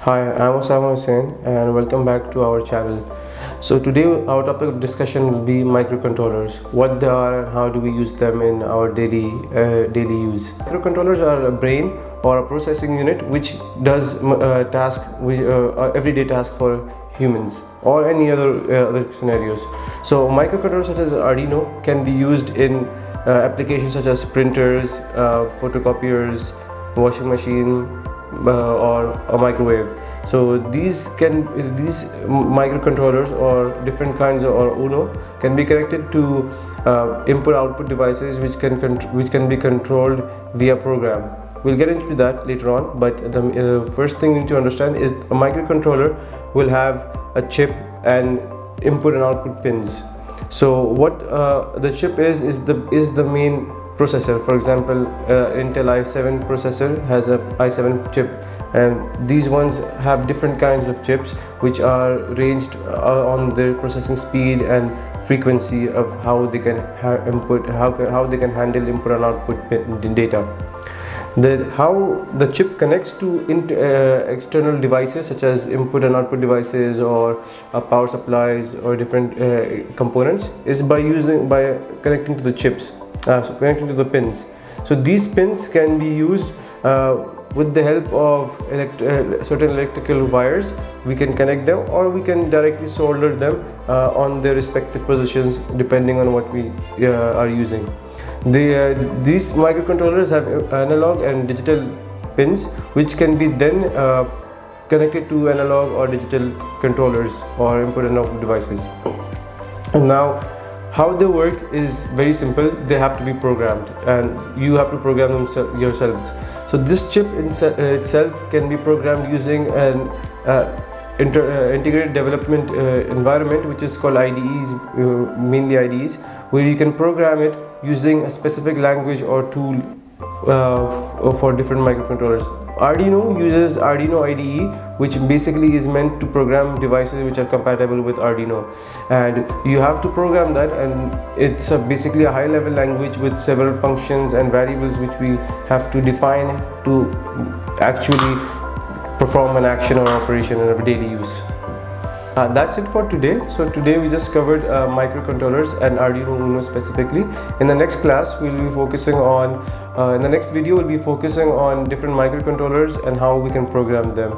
Hi, I'm Osama Hussain and welcome back to our channel. So today our topic of discussion will be microcontrollers. What they are and how do we use them in our daily use. Microcontrollers are a brain or a processing unit which does everyday task for humans or any other scenarios. So microcontrollers such as Arduino can be used in applications such as printers, photocopiers, washing machine, or a microwave. So these microcontrollers or different kinds or UNO can be connected to input-output devices which can be controlled via program. We'll get into that later on, but the first thing you need to understand is a microcontroller will have a chip and input and output pins. So what the chip is the main processor. For example, Intel i7 processor has a i7 chip, and these ones have different kinds of chips which are ranged on their processing speed and frequency of how they can how they can handle input and output data. How the chip connects to external devices such as input and output devices or power supplies or different components is by connecting to the chips, so connecting to the pins. So these pins can be used with the help of certain electrical wires. We can connect them or we can directly solder them on their respective positions depending on what we are using. These microcontrollers have analog and digital pins which can be then connected to analog or digital controllers or input and output devices. And now how they work is very simple. They have to be programmed and you have to program them yourselves. So this chip itself can be programmed using an integrated development environment which is called IDEs, mainly IDEs, where you can program it using a specific language or tool for different microcontrollers. Arduino uses Arduino IDE, which basically is meant to program devices which are compatible with Arduino, and you have to program that, and it's basically a high-level language with several functions and variables which we have to define to actually perform an action or operation in our daily use. That's it for today. So today we just covered microcontrollers and Arduino Uno specifically. In the next class we'll be focusing on in the next video we'll be focusing on different microcontrollers and how we can program them.